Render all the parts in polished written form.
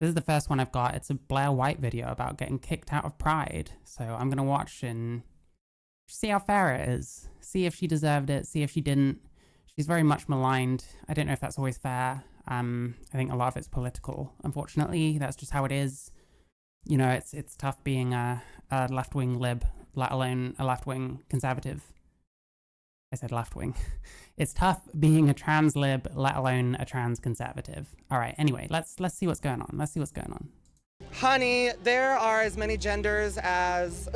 This is the first one I've got. It's a Blaire White video about getting kicked out of Pride. So I'm going to watch and see how fair it is. See if she deserved it. See if she didn't. She's very much maligned. I don't know if that's always fair. I think a lot of it's political. Unfortunately, that's just how it is. You know, it's tough being a left-wing lib, let alone a left-wing conservative. I said left-wing. It's tough being a trans lib, let alone a trans conservative. All right, anyway, let's see what's going on. Let's see what's going on. Honey, there are as many genders as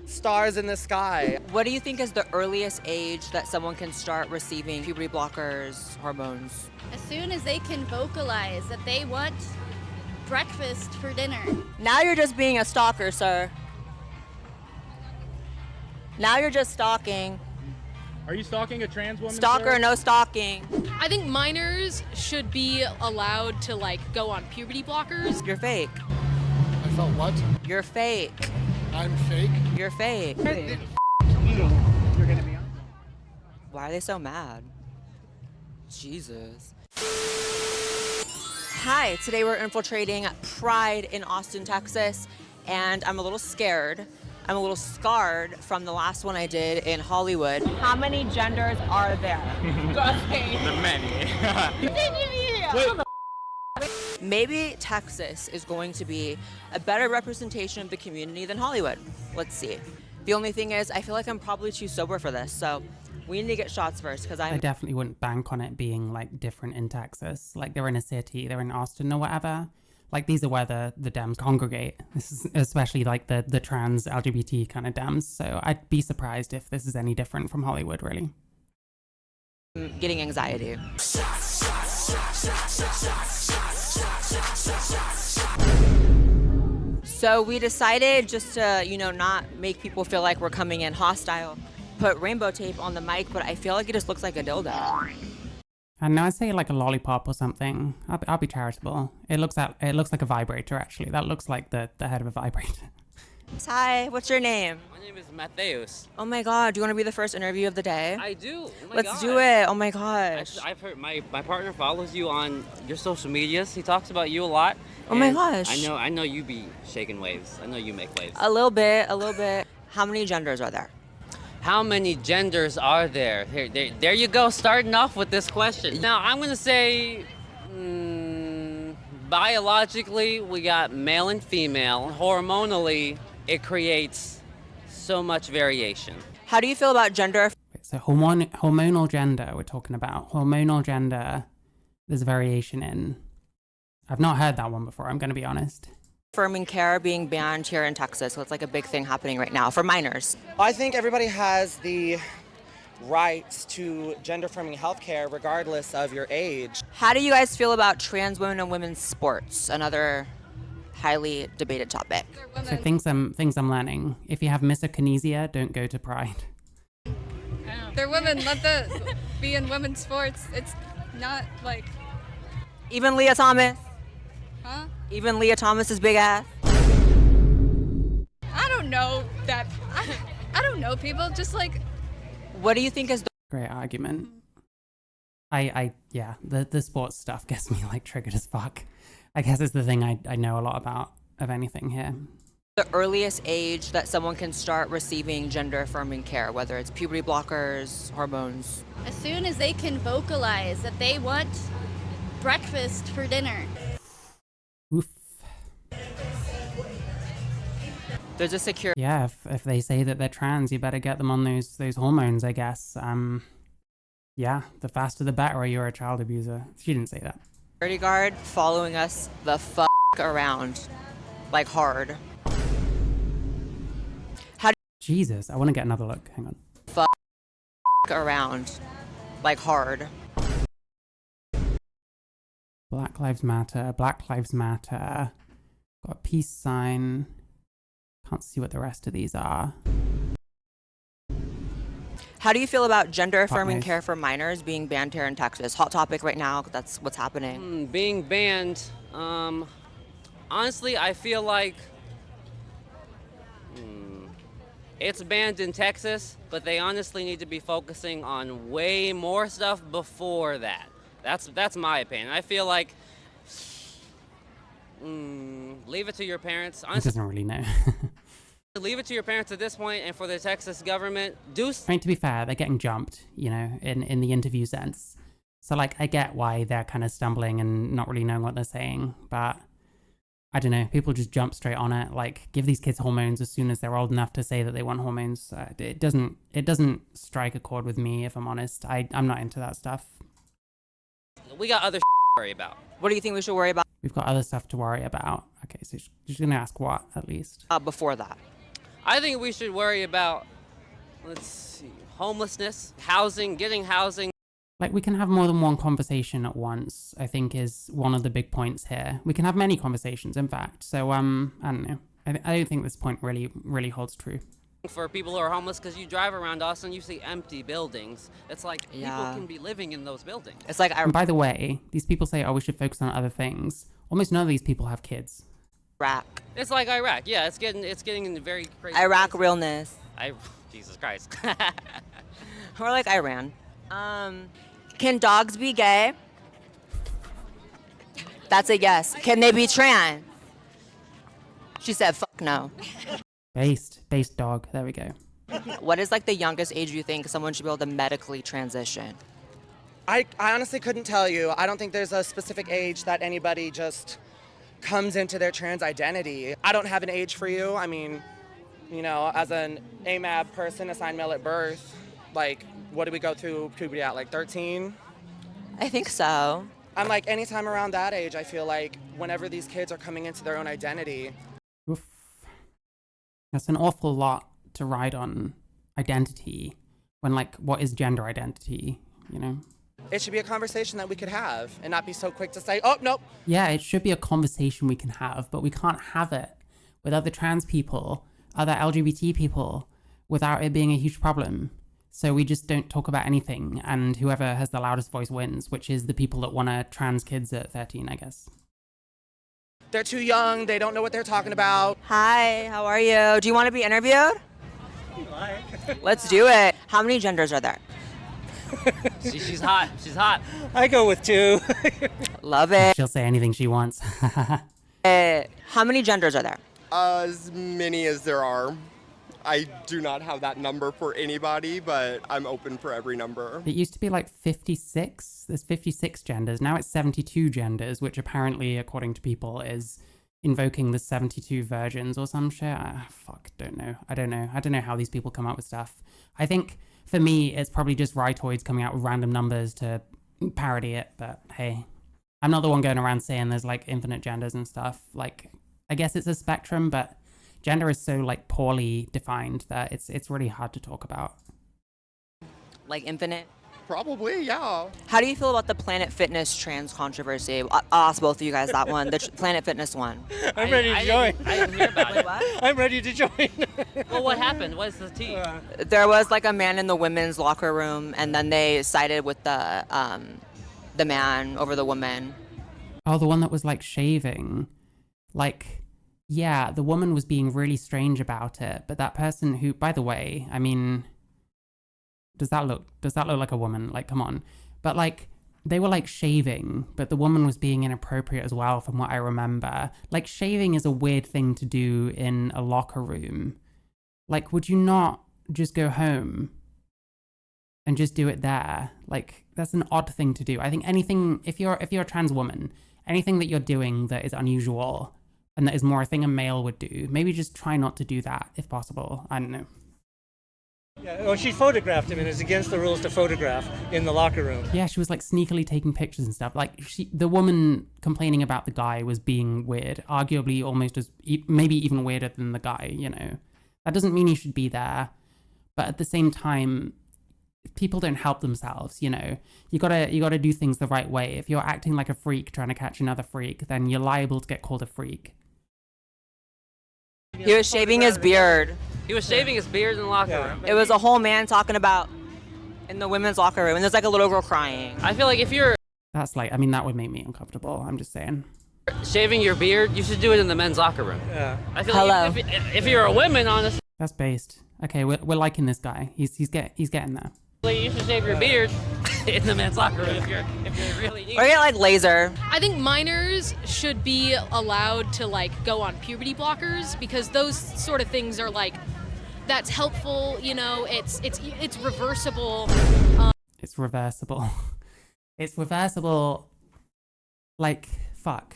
stars in the sky. What do you think is the earliest age that someone can start receiving puberty blockers, hormones? As soon as they can vocalize that they want breakfast for dinner. Now you're just being a stalker, sir. Now you're just stalking. Are you stalking a trans woman? Stalker, sir? no stalking. I think minors should be allowed to go on puberty blockers. You're fake. I felt what? You're fake. I'm fake? You're fake. You're gonna be on. Why are they so mad? Jesus. Hi, today we're infiltrating Pride in Austin, Texas, and I'm a little scared. I'm a little scarred from the last one I did in Hollywood. How many genders are there? The many. Maybe Texas is going to be a better representation of the community than Hollywood. Let's see. The only thing is, I feel like I'm probably too sober for this, so we need to get shots first, because I definitely wouldn't bank on it being like different in Texas. Like they're in a city, they're in Austin or whatever. Like these are where the Dems congregate. This is especially like the trans LGBT kind of Dems. So I'd be surprised if this is any different from Hollywood, really. getting anxiety. So we decided just to, not make people feel like we're coming in hostile, put rainbow tape on the mic, but I feel like it just looks like a dildo. And now I'd say like a lollipop or something. I'll be charitable. It looks like a vibrator, actually. That looks like the head of a vibrator. Hi, what's your name? My name is Mateus. Oh my God, do you want to be the first interview of the day? I do. Oh my Let's God. do it. Oh my gosh. I've heard my partner follows you on your social medias. He talks about you a lot. Oh my and gosh. I know you be shaking waves. I know you make waves. A little bit. How many genders are there? How many genders are there? There you go, starting off with this question. Now, I'm going to say, biologically, we got male and female. Hormonally, it creates so much variation. How do you feel about gender? So hormonal gender, we're talking about. Hormonal gender, there's variation in. I've not heard that one before, I'm going to be honest. Affirming care being banned here in Texas, so it's like a big thing happening right now for minors. I think everybody has the rights to gender-affirming healthcare regardless of your age. How do you guys feel about trans women and women's sports? Another highly debated topic. So things I'm learning. If you have misokinesia, don't go to Pride. They're women. Let the be in women's sports. It's not like, Even Leah Thomas. huh? Even Leah Thomas's big ass. I don't know that. I don't know people. Just like, What do you think is the Great argument. Yeah, the sports stuff gets me like triggered as fuck. I guess it's the thing I know a lot about of anything here. earliest age that someone can start receiving gender affirming care, whether it's puberty blockers, hormones? As soon as they can vocalize that they want breakfast for dinner. Oof. There's a secure. Yeah, if they say that they're trans, you better get them on those hormones, I guess. Yeah, the faster the better, or you're a child abuser. She didn't say that. Security guard following us the around, like hard. Jesus, I want to get another look. Hang on. Around, like hard. Black Lives Matter, Black Lives Matter. Got a peace sign. Can't see what the rest of these are. How do you feel about gender affirming nice. care for minors being banned here in Texas? Hot topic right now. That's what's happening. Being banned, honestly, I feel like it's banned in Texas, but they honestly need to be focusing on way more stuff before that. That's my opinion. I feel like leave it to your parents. He Honestly, doesn't really know. leave it to your parents at this point, and for the Texas government, do. I mean, to be fair, they're getting jumped, you know, in the interview sense. So, like, I get why they're kind of stumbling and not really knowing what they're saying, but I don't know. People just jump straight on it. Like, give these kids hormones as soon as they're old enough to say that they want hormones. It doesn't strike a chord with me, if I'm honest. I'm not into that stuff. We got other to worry about. What do you think we should worry about We've got other stuff to worry about. Okay, so you're gonna ask what, at least? before that? I think we should worry about, let's see, homelessness, housing, getting housing. Like, we can have more than one conversation at once, I think, is one of the big points here. We can have many conversations, in fact. So, I don't know. I don't think this point really holds true. For people who are homeless, because you drive around Austin, you see empty buildings. It's like Yeah. people can be living in those buildings. It's like And by the way, these people say, oh, we should focus on other things. Almost none of these people have kids. Iraq. It's like Iraq. Yeah, it's getting in very crazy. Iraq places. realness. Jesus Christ. Or like Iran. Can dogs be gay? That's a yes. Can they be trans? She said, fuck no. Based dog. There we go. What is like the youngest age you think someone should be able to medically transition? I honestly couldn't tell you. I don't think there's a specific age that anybody just comes into their trans identity. I don't have an age for you. I mean, you know, as an AMAB person, assigned male at birth, like, what do we go through puberty at, like 13? I think so. I'm like, anytime around that age, I feel like whenever these kids are coming into their own identity. Oof. That's an awful lot to ride on identity when, like, what is gender identity, you know? It should be a conversation that we could have and not be so quick to say, oh, nope. Yeah, it should be a conversation we can have, but we can't have it with other trans people, other LGBT people, without it being a huge problem. So we just don't talk about anything, and whoever has the loudest voice wins, which is the people that want to trans kids at 13, I guess. They're too young. They don't know what they're talking about. Hi, how are you? Do you want to be interviewed? Let's do it. How many genders are there? She's hot. She's hot. I go with 2. Love it. She'll say anything she wants. How many genders are there? As many as there are. I do not have that number for anybody, but I'm open for every number. It used to be like 56. There's 56 genders. Now it's 72 genders, which apparently, according to people, is invoking the 72 virgins or some shit. Don't know. I don't know how these people come up with stuff. I think, for me, it's probably just rightoids coming out with random numbers to parody it, but hey. I'm not the one going around saying there's, like, infinite genders and stuff. Like, I guess it's a spectrum, but gender is so, like, poorly defined that it's really hard to talk about. Like infinite? Probably, yeah. How do you feel about the Planet Fitness trans controversy? I'll ask both of you guys that one, the Planet Fitness one. I'm ready to join. I didn't hear about Wait, it. what? I'm ready to join. Well, what happened? What's the tea? There was like a man in the women's locker room, and then they sided with the man over the woman. Oh, the one that was, like, shaving. Like, yeah, the woman was being really strange about it, but that person who, by the way, I mean, does that look like a woman? Like, come on. But, like, they were, like, shaving, but the woman was being inappropriate as well, from what I remember. Like, shaving is a weird thing to do in a locker room. Like, would you not just go home and just do it there? Like, that's an odd thing to do. I think anything, if you're a trans woman, anything that you're doing that is unusual and that is more a thing a male would do, maybe just try not to do that if possible. I don't know. Yeah, well, she photographed him, and it's against the rules to photograph in the locker room. Yeah, she was, like, sneakily taking pictures and stuff. Like, the woman complaining about the guy was being weird, arguably almost as, maybe even weirder than the guy, you know. That doesn't mean you should be there, but at the same time, people don't help themselves, you know. You gotta do things the right way. If you're acting like a freak trying to catch another freak, then you're liable to get called a freak. He was shaving his beard. He was shaving his beard in the locker room. It was a whole man talking about in the women's locker room, and there's like a little girl crying. I feel like if you're That's like, I mean, that would make me uncomfortable. I'm just saying. shaving your beard, you should do it in the men's locker room. Yeah. I feel Hello. like if you're a woman, honestly, That's based. Okay, we're liking this guy. He's getting there. you should shave your beard. in the men's locker room if you're really need. Or get like laser. I think minors should be allowed to like go on puberty blockers because those sort of things are like, that's helpful, you know, it's reversible. It's reversible. It's reversible. Like, fuck.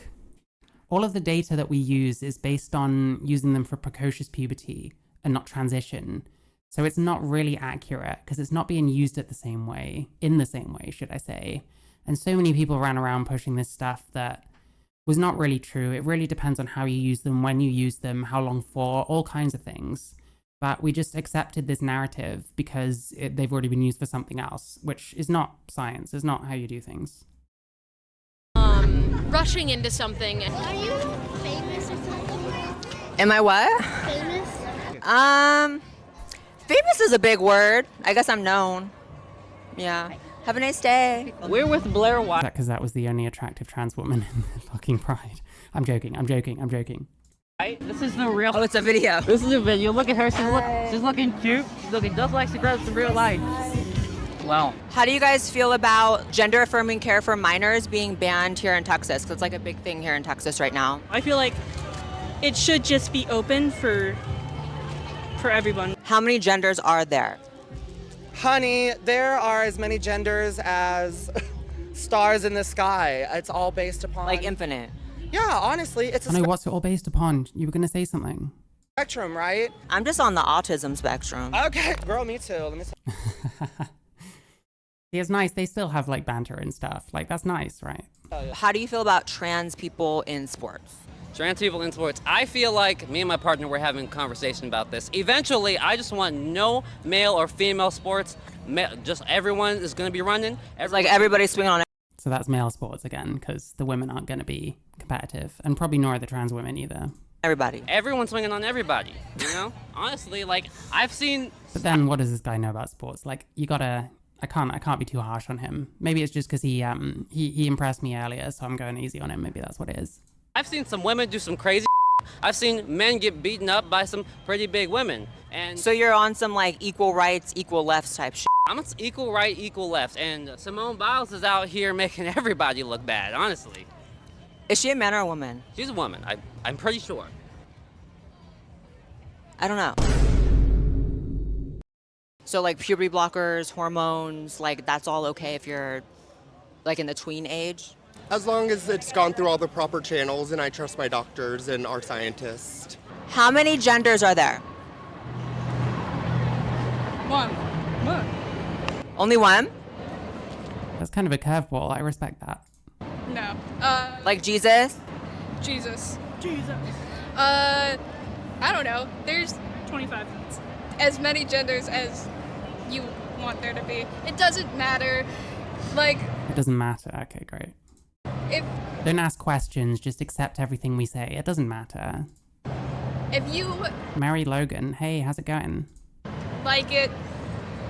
All of the data that we use is based on using them for precocious puberty and not transition. So it's not really accurate because it's not being used in the same way, should I say. And so many people ran around pushing this stuff that was not really true. It really depends on how you use them, when you use them, how long for, all kinds of things. But we just accepted this narrative because they've already been used for something else, which is not science, is not how you do things. Rushing into something. Are you famous or something? Am I what? Famous? Famous is a big word. I guess I'm known. Yeah. Have a nice day. We're with Blaire Is White. that because that was the only attractive trans woman in the fucking Pride? I'm joking. This is the real. Oh, it's a video. This is a video. Look at her. She's looking cute. She's looking just like she does in real life. Wow. How do you guys feel about gender affirming care for minors being banned here in Texas? Because it's like a big thing here in Texas right now. I feel like it should just be open for everyone. How many genders are there? Honey, there are as many genders as stars in the sky. It's all based upon Like infinite. Yeah, honestly, it's a I know, what's it all based upon? You were going to say something. spectrum, right? I'm just on the autism spectrum. Okay, girl, me too. Let me Yeah, it's nice. They still have like banter and stuff. Like, that's nice, right? How do you feel about trans people in sports? Trans people in sports. I feel like me and my partner were having a conversation about this. Eventually, I just want no male or female sports. Just everyone is going to be running. It's like everybody's swinging on it. So that's male sports again, because the women aren't going to be competitive, and probably nor are the trans women either. Everybody. Everyone's swinging on everybody, you know? Honestly, like, I've seen... But then what does this guy know about sports? Like, you gotta... I can't be too harsh on him. Maybe it's just because he impressed me earlier, so I'm going easy on him. Maybe that's what it is. I've seen some women do some crazy I've seen men get beaten up by some pretty big women. And so you're on some like equal rights, equal lefts type shit. I'm on equal right, equal left. And Simone Biles is out here making everybody look bad, honestly. Is she a man or a woman? She's a woman, I'm pretty sure. I don't know. So like puberty blockers, hormones, like that's all okay if you're like in the tween age? As long as it's gone through all the proper channels and I trust my doctors and our scientists. How many genders are there? One. Only one? That's kind of a curveball. I respect that. No. Like Jesus? Jesus. I don't know. There's 25. as many genders as you want there to be. It doesn't matter. Like, It doesn't matter. Okay, great. if Don't ask questions. Just accept everything we say. It doesn't matter. you Mary Logan. Hey, how's it going? like it,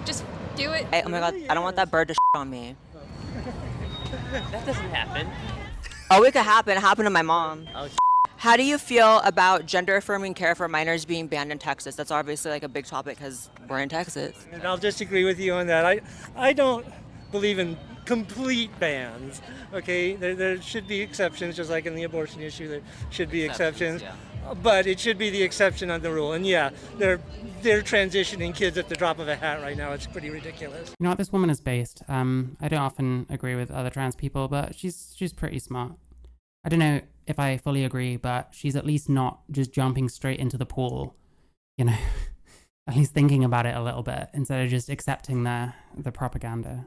just do it. Hey, oh my god, I don't want that bird to on me. That doesn't happen. Oh, it could happen. It happened to my mom. Oh, How do you feel about gender affirming care for minors being banned in Texas? That's obviously like a big topic because we're in Texas. And I'll disagree with you on that. I don't believe in complete bans. Okay, there should be exceptions, just like in the abortion issue, there should be exceptions. yeah. But it should be the exception on the rule. And yeah, they're transitioning kids at the drop of a hat right now. It's pretty ridiculous. You know what this woman is based? I don't often agree with other trans people, but she's pretty smart. I don't know if I fully agree, but she's at least not just jumping straight into the pool, you know, at least thinking about it a little bit instead of just accepting the propaganda.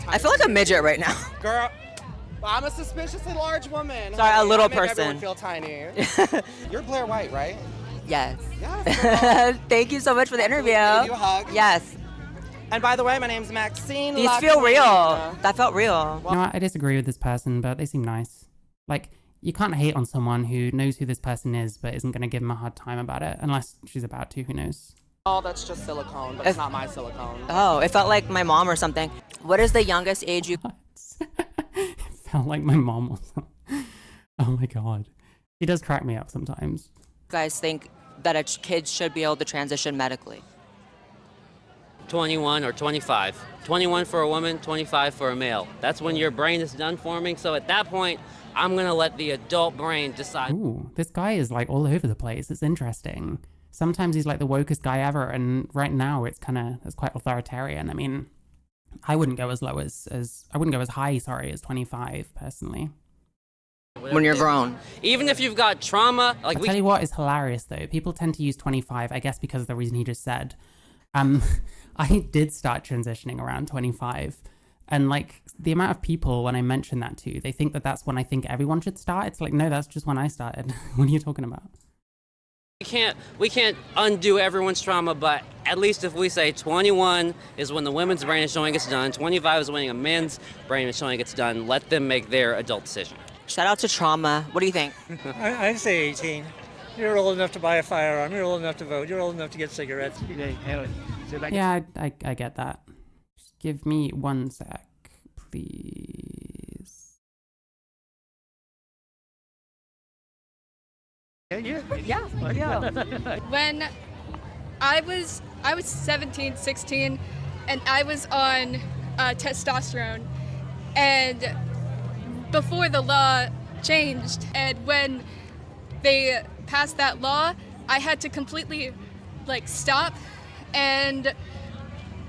I feel like a midget right now. Girl, I'm a suspiciously large woman. Sorry, honey. a little I make person. Everyone feel tiny. You're Blaire White, right? Yes. Yes. Thank you so much for the interview. Give you a hug. Yes. And by the way, my name's Maxine. These feel real. That felt real. You know what? I disagree with this person, but they seem nice. Like, you can't hate on someone who knows who this person is, but isn't going to give them a hard time about it, unless she's about to, who knows. Oh, that's just silicone, but it's not my silicone. Oh, it felt like my mom or something. What is the youngest age you... It felt like my mom or something. Oh my god. She does crack me up sometimes. guys think that a kid should be able to transition medically? 21 or 25. 21 for a woman, 25 for a male. That's when your brain is done forming. So at that point, I'm going to let the adult brain decide. Ooh, this guy is like all over the place. It's interesting. Sometimes he's like the wokest guy ever, and right now it's quite authoritarian. I mean, I wouldn't go as low as I wouldn't go as high, sorry, as 25 personally. When you're grown. Even if you've got trauma, like I'll tell you what is hilarious though. People tend to use 25, I guess because of the reason he just said. I did start transitioning around 25, and like the amount of people when I mention that to, they think that that's when I think everyone should start. It's like, no, that's just when I started. What are you talking about? we can't undo everyone's trauma, but at least if we say 21 is when the women's brain is showing it's done, 25 is when a man's brain is showing it's done, let them make their adult decision. Shout out to trauma. What do you think? I'd say 18. You're old enough to buy a firearm. You're old enough to vote. You're old enough to get cigarettes. Yeah, I get that. Just give me 1 sec, please. Yeah. When I was 17, 16, and I was on testosterone, and before the law changed, and when they passed that law, I had to completely like stop, and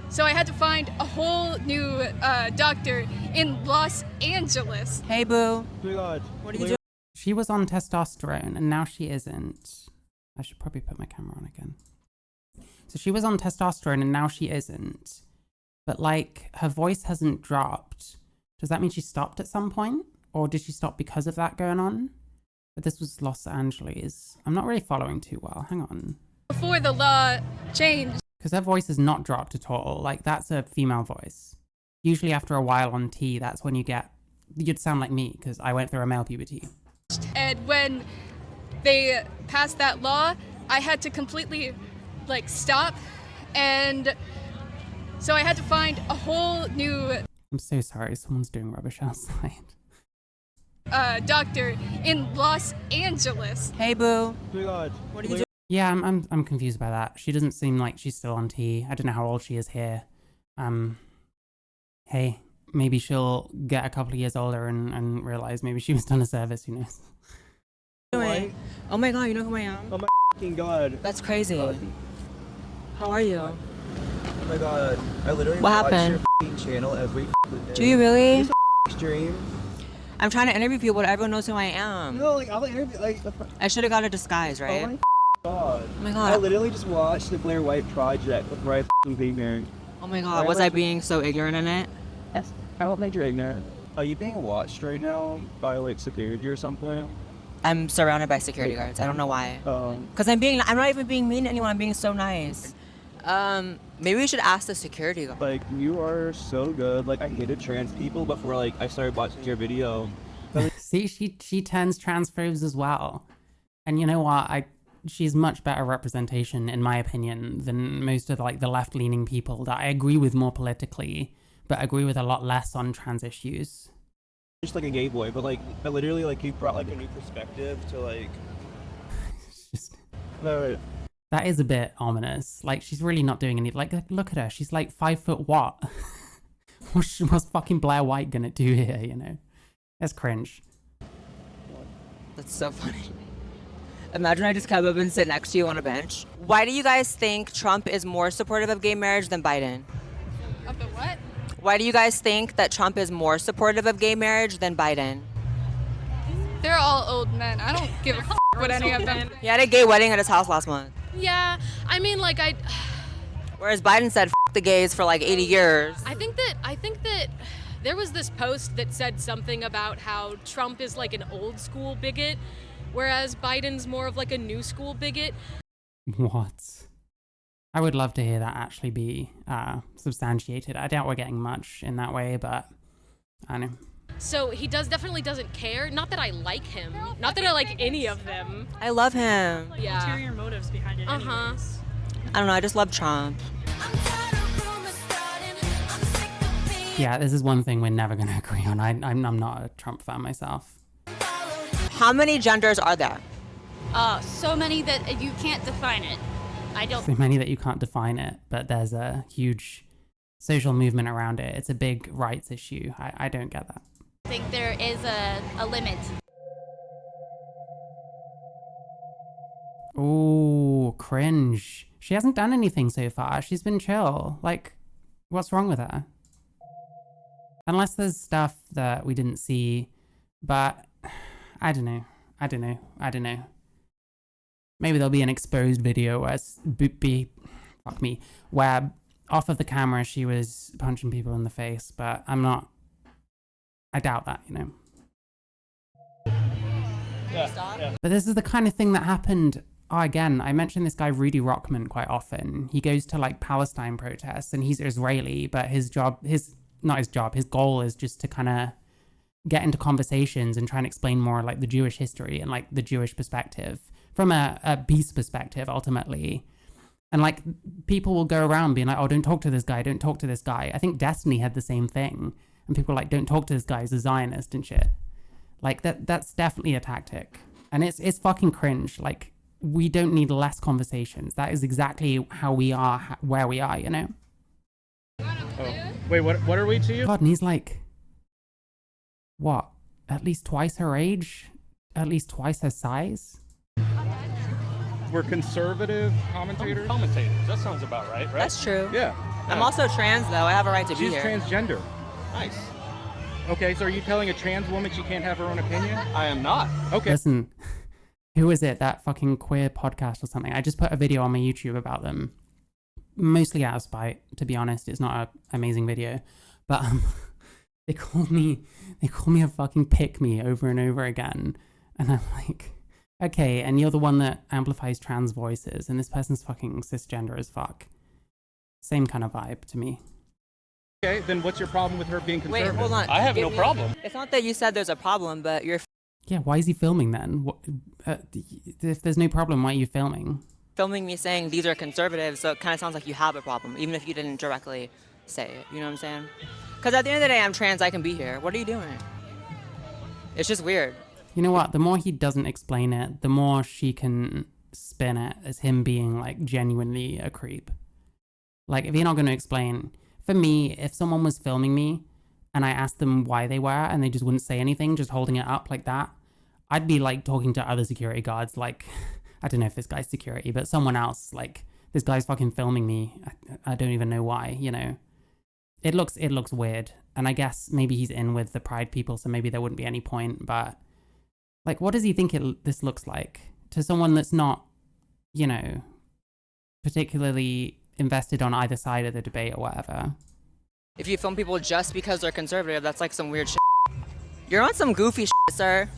so I had to find a whole new doctor in Los Angeles. Hey, boo. Oh my God. What are you doing? She was on testosterone and now she isn't. I should probably put my camera on again. So she was on testosterone and now she isn't. But like her voice hasn't dropped. Does that mean she stopped at some point? Or did she stop because of that going on? But this was Los Angeles. I'm not really following too well. Hang on. Before the law changed. Because her voice has not dropped at all. Like that's a female voice. Usually after a while on T, that's when you'd sound like me because I went through a male puberty. And when they passed that law, I had to completely like stop, and so I had to find a whole new I'm so sorry, someone's doing rubbish outside. doctor in Los Angeles. Hey, boo. Oh my God. What are you doing? Yeah, I'm confused by that. She doesn't seem like she's still on T. I don't know how old she is here. Hey, maybe she'll get a couple of years older and realize maybe she was done a service, who knows. Doing? Oh my God, you know who I am? Oh my fucking God. That's crazy. How are you? Oh my God. I literally What watch happened? your channel every day. Do you really? It's a stream. I'm trying to interview people, but everyone knows who I am. No, like I'll interview like. I should have got a disguise, right? Oh my God. Oh my God. I literally just watched the Blaire White Project before I became married. Oh my God, was I being so ignorant in it? Yes. I don't think you're ignorant. Are you being watched right now by like security or something? I'm surrounded by security guards. I don't know why. Because I'm not even being mean to anyone. I'm being so nice. Maybe we should ask the security guard. Like, you are so good. Like, I hated trans people before, like, I started watching your video. See, she turns transphobes as well. And you know what? She's much better representation, in my opinion, than most of like the left-leaning people that I agree with more politically, but agree with a lot less on trans issues. Just like a gay boy, but like, I literally, like, you brought like a new perspective to like... It's just... No, that is a bit ominous. Like, she's really not doing any... Like, look at her. She's like 5 foot what? What's fucking Blaire White gonna do here, you know? That's cringe. That's so funny. Imagine I just come up and sit next to you on a bench. Why do you guys think Trump is more supportive of gay marriage than Biden? Of the what? Why do you guys think that Trump is more supportive of gay marriage than Biden? They're all old men. I don't give a f what any of them. He had a gay wedding at his house last month. Yeah, I mean, like, Whereas Biden said, F the gays for like 80 years. I think that there was this post that said something about how Trump is like an old school bigot, whereas Biden's more of like a new school bigot. What? I would love to hear that actually be substantiated. I doubt we're getting much in that way, but I don't know. So he definitely doesn't care. Not that I like him. Not that I like any of them. I love him. Like Yeah. ulterior motives behind it. Anyways. I don't know, I just love Trump. Yeah, this is one thing we're never going to agree on. I'm not a Trump fan myself. How many genders are there? So many that you can't define it. I don't So many that you can't define it, but there's a huge social movement around it. It's a big rights issue. I don't get that. think there is a limit. Ooh, cringe. She hasn't done anything so far. She's been chill. Like, what's wrong with her? Unless there's stuff that we didn't see, but I don't know. Maybe there'll be an exposed video where where off of the camera she was punching people in the face, but I doubt that, you know. Yeah. But this is the kind of thing that happened. Oh, again, I mentioned this guy Rudy Rockman quite often. He goes to like Palestine protests and he's Israeli, but his goal is just to kind of get into conversations and try and explain more like the Jewish history and like the Jewish perspective from a peace perspective ultimately. And like people will go around being like, oh, don't talk to this guy, don't talk to this guy. I think Destiny had the same thing. And people were like, don't talk to this guy, he's a Zionist and shit. Like that's definitely a tactic. And it's fucking cringe. Like, we don't need less conversations. That is exactly how we are, where we are, you know? Oh. Wait, what are we to you? God, and he's like, what? At least twice her age? At least twice her size? We're conservative commentators? Commentators, that sounds about right? That's true. Yeah. I'm also trans, though. I have a right to be She's here. transgender. Nice. Okay, so are you telling a trans woman she can't have her own opinion? I am not. Okay. Listen, who is it? That fucking queer podcast or something? I just put a video on my YouTube about them. Mostly out of spite, to be honest. It's not an amazing video. But they call me a fucking pick-me over and over again. And I'm like, okay, and you're the one that amplifies trans voices, and this person's fucking cisgender as fuck. Same kind of vibe to me. Okay, then what's your problem with her being conservative? Wait, hold on. I have no problem. It's not that you said there's a problem, but you're Yeah, why is he filming then? If there's no problem, why are you filming? filming me saying these are conservatives, so it kind of sounds like you have a problem, even if you didn't directly say it. You know what I'm saying? Because at the end of the day, I'm trans, I can be here. What are you doing? It's just weird. You know what? The more he doesn't explain it, the more she can spin it as him being like genuinely a creep. Like, if you're not going to explain, for me, if someone was filming me and I asked them why they were and they just wouldn't say anything, just holding it up like that, I'd be like talking to other security guards, like, I don't know if this guy's security, but someone else, like, this guy's fucking filming me. I don't even know why, you know. It looks weird. And I guess maybe he's in with the Pride people, so maybe there wouldn't be any point, but like, what does he think this looks like to someone that's not, you know, particularly invested on either side of the debate or whatever? If you film people just because they're conservative, that's like some weird shit. You're on some goofy shit, sir.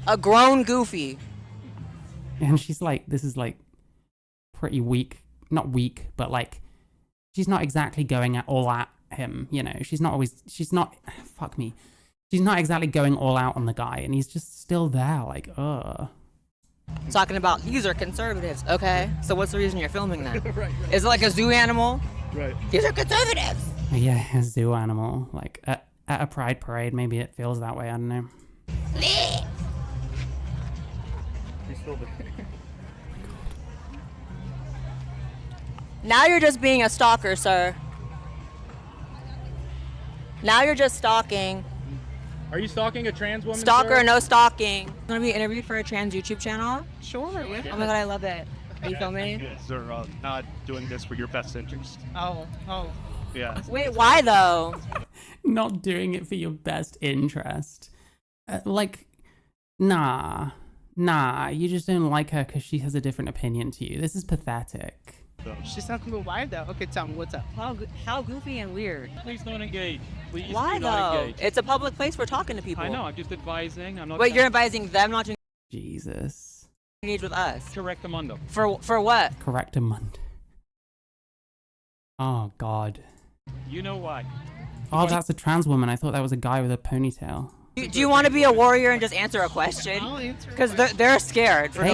A grown goofy. And she's like, this is like pretty weak, not weak, but like, she's not exactly going all at him, you know, she's not exactly going all out on the guy, and he's just still there, like, Talking about these are conservatives, okay? So what's the reason you're filming then? Right. Is it like a zoo animal? Right. These are conservatives. Yeah, a zoo animal, like at a pride parade, maybe it feels that way, I don't know. He's still there. Now you're just being a stalker, sir. Now you're just stalking. Are you stalking a trans woman? Stalker, sir? no stalking. Want to be interviewed for a trans YouTube channel? Sure. Oh my god, I love it. Are you filming? Yes, they're not doing this for your best interest. Oh. Yeah. Wait, why though? Not doing it for your best interest. Like, nah, you just don't like her because she has a different opinion to you. This is pathetic. She's not gonna why though? Okay, tell me what's up. How goofy and weird. Please don't engage. Please Why do not though? engage. It's a public place. We're talking to people. I know. I'm just advising. I'm not. Wait, you're advising them not to Jesus. engage with us. Correctamundo. For what? Correctamundo. Oh God. You know why? Oh, that's a trans woman. I thought that was a guy with a ponytail. Do you want to be a warrior and just answer a question? I'll answer. Because they're scared for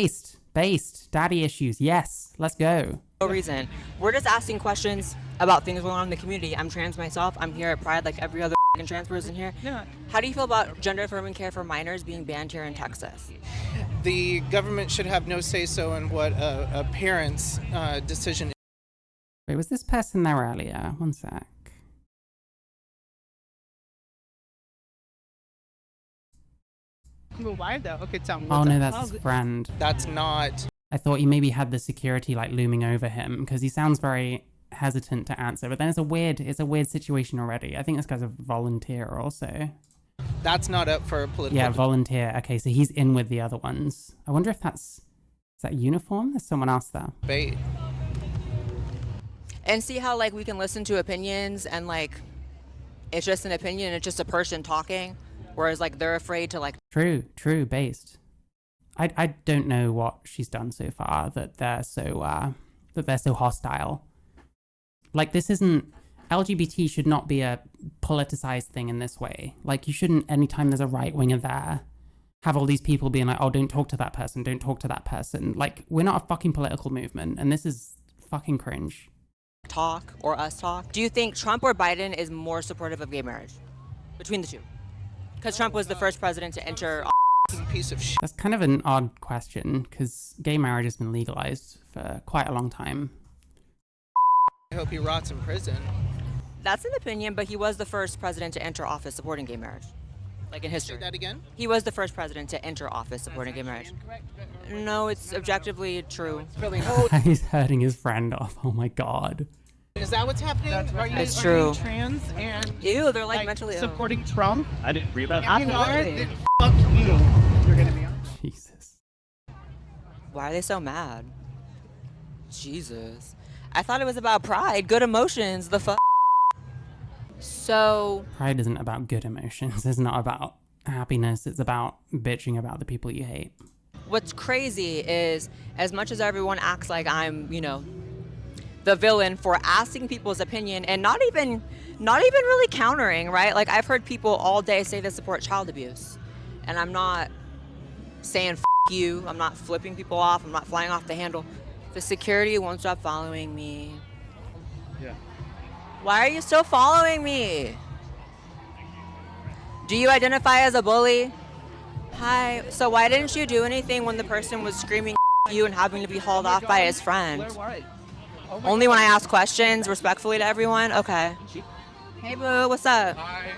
Based. Daddy issues. Yes. Let's go. no reason. We're just asking questions about things going on in the community. I'm trans myself. I'm here at Pride like every other a trans person here. Yeah. How do you feel about gender affirming care for minors being banned here in Texas? The government should have no say-so in what a parent's decision is. Wait, was this person there earlier? One sec. Well, why though? Okay, tell me. Oh no, that's his friend. That's not. I thought he maybe had the security like looming over him because he sounds very hesitant to answer. But then it's a weird situation already. I think this guy's a volunteer also. That's not up for a political. Yeah, volunteer. Okay, so he's in with the other ones. I wonder if is that uniform? There's someone else there. Debate. And see how like we can listen to opinions and like it's just an opinion, it's just a person talking, whereas like they're afraid to like. True, based. I don't know what she's done so far that they're so hostile. Like this isn't LGBT should not be a politicized thing in this way. Like you shouldn't anytime there's a right winger there have all these people being like, oh, don't talk to that person, don't talk to that person. Like we're not a fucking political movement and this is fucking cringe. Talk or us talk. Do you think Trump or Biden is more supportive of gay marriage between the two? Because Trump was the first president to enter. Piece of shit. That's kind of an odd question because gay marriage has been legalized for quite a long time. I hope he rots in prison. That's an opinion, but he was the first president to enter office supporting gay marriage, like in history. Say that again? He was the first president to enter office supporting gay marriage. No, it's objectively true. He's hurting his friend off. Oh my god. Is that what's happening? Are you, It's are true. you trans and Ew, they're like mentally ill. supporting Trump? I didn't read that. If you are, then fuck you. You're gonna be on. Jesus. Why are they so mad? Jesus. I thought it was about pride, good emotions, the fuck. So. Pride isn't about good emotions. It's not about happiness. It's about bitching about the people you hate. What's crazy is as much as everyone acts like I'm, the villain for asking people's opinion and not even really countering, right? Like I've heard people all day say they support child abuse. And I'm not saying F you, I'm not flipping people off, I'm not flying off the handle. The security won't stop following me. Yeah. Why are you still following me? Do you identify as a bully? Hi. So why didn't you do anything when the person was screaming you and having to be hauled off by his friend? Only when I ask questions respectfully to everyone? Okay. Hey boo, what's up? Hi.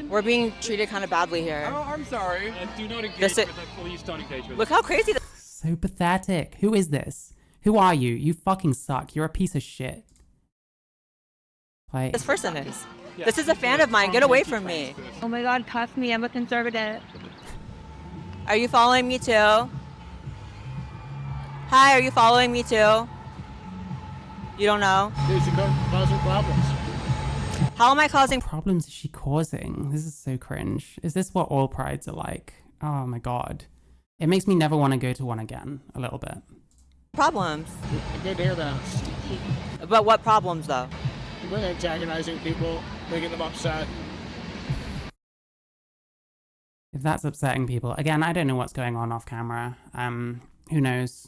We're being treated kind of badly here. Oh, I'm sorry. Do not engage This with it. Please don't engage with Look it. how crazy this. So pathetic. Who is this? Who are you? You fucking suck. You're a piece of shit. Like, This person is. This is a fan of mine. Get away from me. Oh my god, cuff me. I'm a conservative. Are you following me too? Hi, are you following me too? You don't know? These are causing problems. How am I causing problems is she causing? This is so cringe. Is this what all prides are like? Oh my god. It makes me never want to go to one again, a little bit. problems? I did hear that. But what problems though? We're antagonizing people, making them upset. If that's upsetting people, again, I don't know what's going on off camera. Who knows?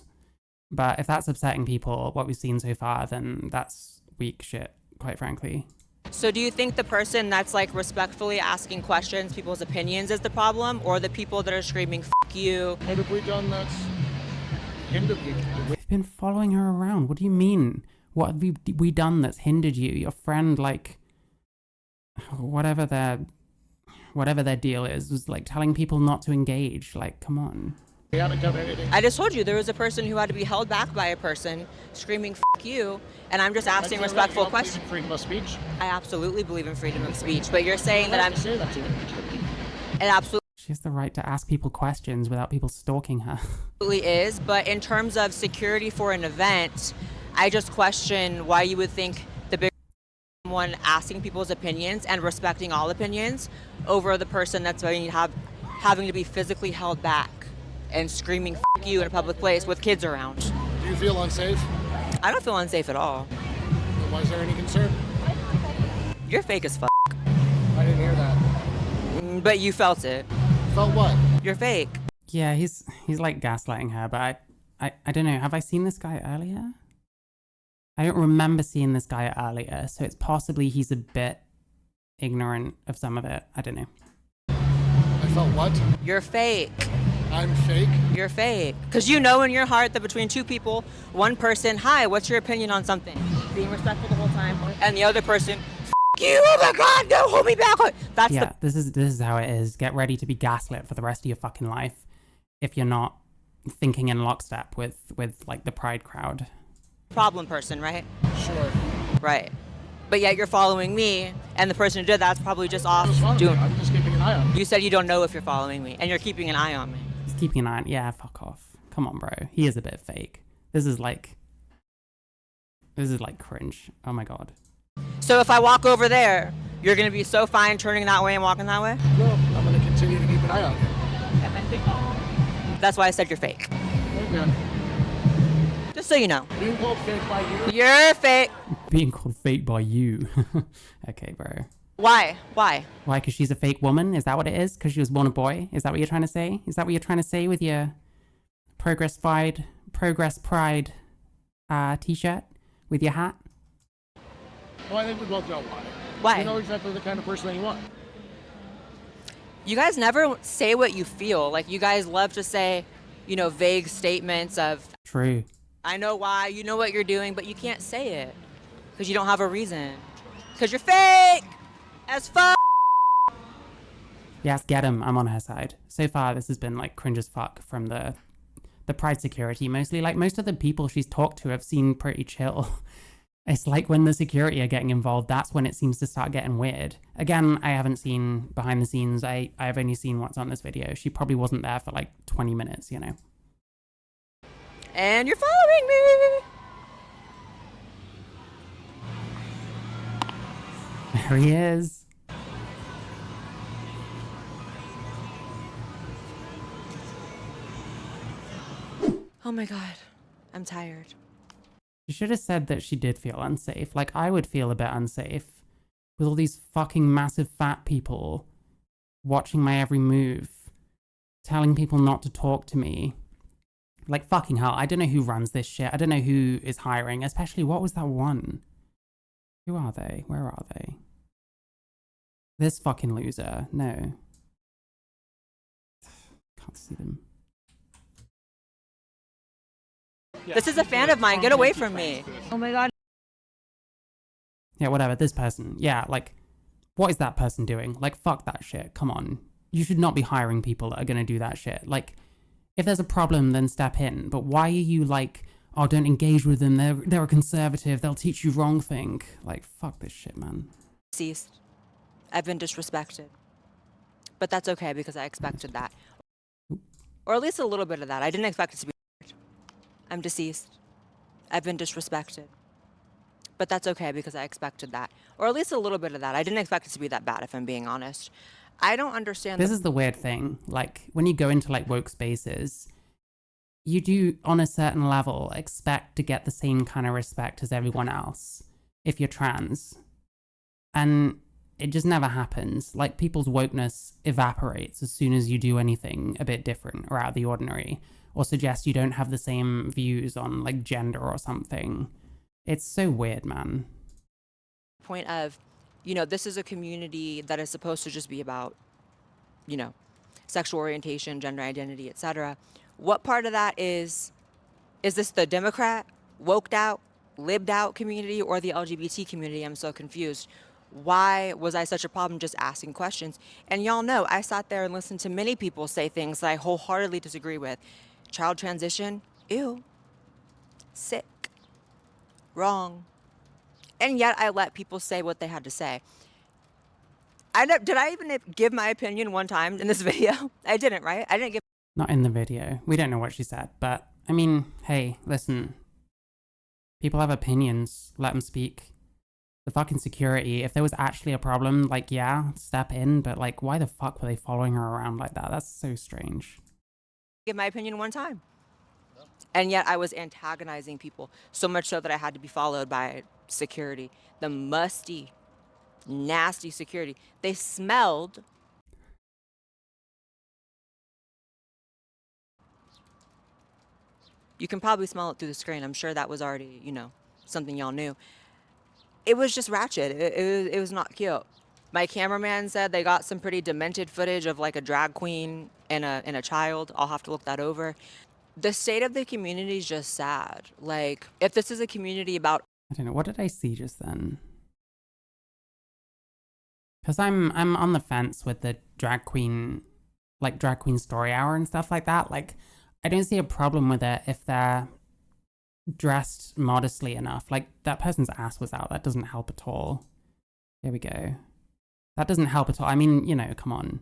But if that's upsetting people, what we've seen so far, then that's weak shit, quite frankly. So do you think the person that's like respectfully asking questions, people's opinions is the problem, or the people that are screaming "F you"? What have we done that's hindered you? We've been following her around. What do you mean? What have we done that's hindered you? Your friend, like, whatever their deal is, was like telling people not to engage. Like, come on. We haven't done anything. I just told you there was a person who had to be held back by a person screaming "F you," and I'm just asking That's respectful all right. You don't questions. believe in freedom of speech. I absolutely believe in freedom of speech, but you're saying that I'm. Say that to you. It absolutely She has the right to ask people questions without people stalking her. is, but in terms of security for an event, I just question why you would think the big one asking people's opinions and respecting all opinions over the person that's having to be physically held back and screaming "F you" in a public place with kids around. Do you feel unsafe? I don't feel unsafe at all. Then why is there any concern? You're fake as f. I didn't hear that. But you felt it. Felt what? You're fake. Yeah, he's like gaslighting her, but I don't know. Have I seen this guy earlier? I don't remember seeing this guy earlier, so it's possibly he's a bit ignorant of some of it. I don't know. I felt what? You're fake. I'm fake? You're fake. Because you know in your heart that between two people, one person, hi, what's your opinion on something? Being respectful the whole time. And the other person, you, oh my God, no, hold me back. That's yeah, this is how it is. Get ready to be gaslit for the rest of your fucking life if you're not thinking in lockstep with like the pride crowd. problem person, right? Sure. Right. But yet you're following me, and the person who did that's probably just off doing. I'm just keeping an eye on you. You said you don't know if you're following me, and you're keeping an eye on me. He's keeping an eye on, yeah, fuck off. Come on, bro. He is a bit fake. This is like cringe. Oh my God. So if I walk over there, you're gonna be so fine turning that way and walking that way? Well, I'm going to continue to keep an eye on you. That's why I said you're fake. Okay. Just so you know. Being called fake by you? You're fake. Being called fake by you. Okay, bro. Why? Why? Why? Because she's a fake woman? Is that what it is? Because she was born a boy? Is that what you're trying to say? Is that what you're trying to say with your Progress Pride t-shirt with your hat? Well, I think we both know why. Why? You know exactly the kind of person that you want. You guys never say what you feel. Like, you guys love to say, vague statements of, True. I know why, you know what you're doing, but you can't say it. Because you don't have a reason. Because you're fake as fuck. Yes, get him. I'm on her side. So far, this has been like cringe as fuck from the pride security mostly. Like most of the people she's talked to have seemed pretty chill. It's like when the security are getting involved, that's when it seems to start getting weird. Again, I haven't seen behind the scenes. I've only seen what's on this video. She probably wasn't there for like 20 minutes, you know. And you're following me. There he is. Oh my God, I'm tired. She should have said that she did feel unsafe. Like, I would feel a bit unsafe with all these fucking massive fat people watching my every move, telling people not to talk to me. Like, fucking hell, I don't know who runs this shit. I don't know who is hiring, especially what was that one? Who are they? Where are they? This fucking loser. No. Can't see them. This is a fan of mine. Get away from me. Oh my God. Yeah, whatever. This person. Yeah, like, what is that person doing? Like, fuck that shit. Come on. You should not be hiring people that are gonna do that shit. Like, if there's a problem, then step in. But why are you like, oh, don't engage with them. They're a conservative. They'll teach you wrong thing. Like, fuck this shit, man. Ceased. I've been disrespected. But that's okay because I expected that. Or at least a little bit of that. I didn't expect it to be. I'm deceased. I've been disrespected. But that's okay because I expected that. Or at least a little bit of that. I didn't expect it to be that bad, if I'm being honest. I don't understand. This is the weird thing. Like, when you go into like woke spaces, you do, on a certain level, expect to get the same kind of respect as everyone else if you're trans. And it just never happens. Like, people's wokeness evaporates as soon as you do anything a bit different or out of the ordinary, or suggest you don't have the same views on like gender or something. It's so weird, man. Point of, this is a community that is supposed to just be about, sexual orientation, gender identity, etc. What part of that is this the Democrat, woked out, lived out community, or the LGBT community? I'm so confused. Why was I such a problem just asking questions? And y'all know, I sat there and listened to many people say things that I wholeheartedly disagree with. Child transition, ew, sick, wrong. And yet I let people say what they had to say. Did I even give my opinion one time in this video? I didn't, right? I didn't give. Not in the video. We don't know what she said, but I mean, hey, listen. People have opinions. Let them speak. The fucking security, if there was actually a problem, like, yeah, step in, but like, why the fuck were they following her around like that? That's so strange. Give my opinion one time. And yet I was antagonizing people, so much so that I had to be followed by security. The musty, nasty security. They smelled. You can probably smell it through the screen. I'm sure that was already, something y'all knew. It was just ratchet. It was not cute. My cameraman said they got some pretty demented footage of like a drag queen and a child. I'll have to look that over. The state of the community is just sad. Like, if this is a community about, I don't know, what did I see just then? Because I'm on the fence with the drag queen story hour and stuff like that. Like, I don't see a problem with it if they're dressed modestly enough. Like, that person's ass was out. That doesn't help at all. Here we go. That doesn't help at all. I mean, you know, come on.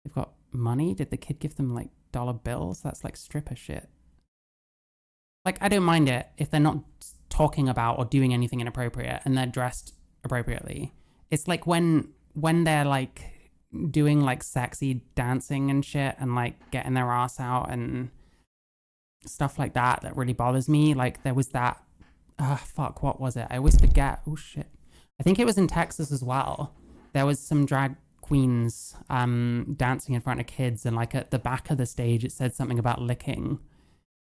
They've got money. Did the kid give them like dollar bills? That's like stripper shit. Like, I don't mind it if they're not talking about or doing anything inappropriate and they're dressed appropriately. It's like when they're like doing like sexy dancing and shit and like getting their ass out and stuff like that really bothers me. Like, there was that, fuck, what was it? I always forget. Oh shit. I think it was in Texas as well. There was some drag queens dancing in front of kids, and like at the back of the stage it said something about licking,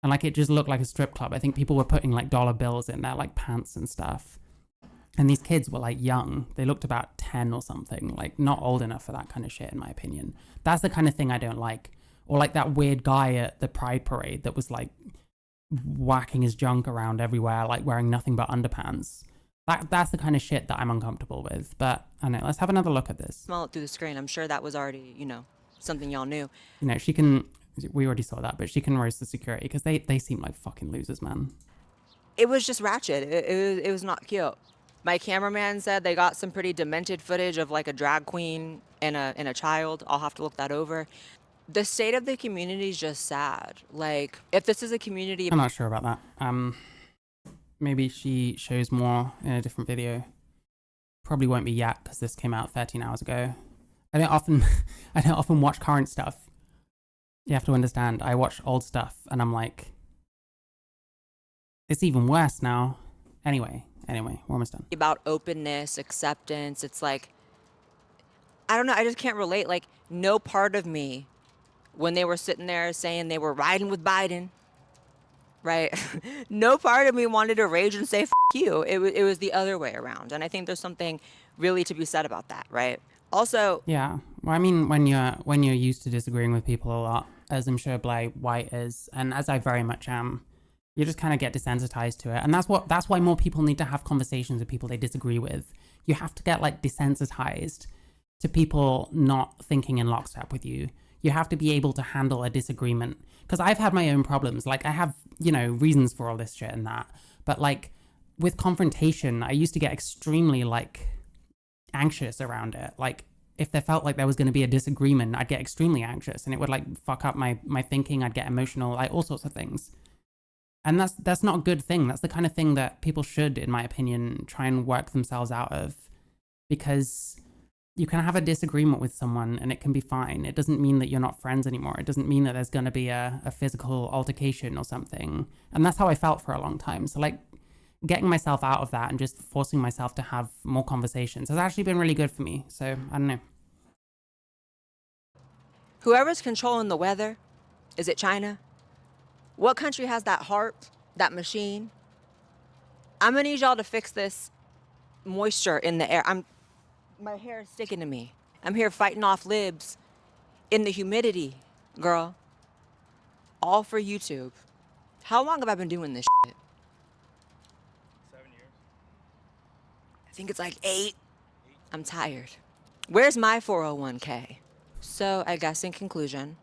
and like it just looked like a strip club. I think people were putting like dollar bills in their like pants and stuff, and these kids were like young. They looked about 10 or something, like not old enough for that kind of shit in my opinion. That's the kind of thing I don't like. Or like that weird guy at the Pride Parade that was like whacking his junk around everywhere, like wearing nothing but underpants. That's the kind of shit that I'm uncomfortable with. But I don't know, let's have another look at this. smell it through the screen. I'm sure that was already, something y'all knew. You know, she can, we already saw that, but she can roast the security because they seem like fucking losers, man. It was just ratchet. It was not cute. My cameraman said they got some pretty demented footage of like a drag queen and a child. I'll have to look that over. The state of the community is just sad. Like, if this is a community, I'm not sure about that. Maybe she shows more in a different video. Probably won't be yet because this came out 13 hours ago. I don't often watch current stuff. You have to understand, I watch old stuff and I'm like, it's even worse now. Anyway, we're almost done. about openness, acceptance, it's like, I don't know, I just can't relate. Like, no part of me, when they were sitting there saying they were riding with Biden, right? No part of me wanted to rage and say, F you. It was the other way around. And I think there's something really to be said about that, right? Also, Yeah, well, I mean, when you're used to disagreeing with people a lot, as I'm sure Blaire White is, and as I very much am, you just kind of get desensitized to it. And that's why more people need to have conversations with people they disagree with. You have to get like desensitized to people not thinking in lockstep with you. You have to be able to handle a disagreement. Because I've had my own problems. Like, I have, reasons for all this shit and that. But like, with confrontation, I used to get extremely like anxious around it. Like, if there felt like there was going to be a disagreement, I'd get extremely anxious and it would like fuck up my thinking. I'd get emotional, like all sorts of things. And that's not a good thing. That's the kind of thing that people should, in my opinion, try and work themselves out of. Because you can have a disagreement with someone and it can be fine. It doesn't mean that you're not friends anymore. It doesn't mean that there's going to be a physical altercation or something. And that's how I felt for a long time. So like, getting myself out of that and just forcing myself to have more conversations has actually been really good for me. So I don't know. whoever's controlling the weather, is it China? What country has that heart, that machine? I'm gonna need y'all to fix this moisture in the air. My hair is sticking to me. I'm here fighting off libs in the humidity, girl. All for YouTube. How long have I been doing this shit? 7 years. I think it's like 8. I'm tired. Where's my 401k? So I guess in conclusion,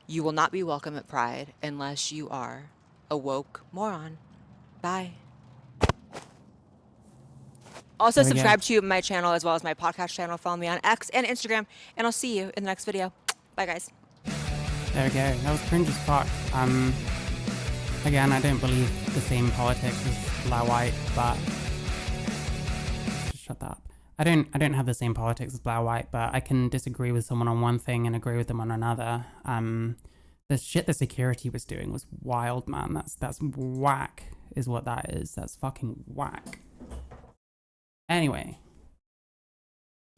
you will not be welcome at Pride unless you are a woke moron. Bye. Also, There we go. subscribe to my channel as well as my podcast channel. Follow me on X and Instagram, and I'll see you in the next video. Bye, guys. There we go. That was cringe as fuck. Again, I don't believe the same politics as Blaire White, but just shut that up. I don't have the same politics as Blaire White, but I can disagree with someone on one thing and agree with them on another. The shit the security was doing was wild, man. That's whack, is what that is. That's fucking whack. Anyway,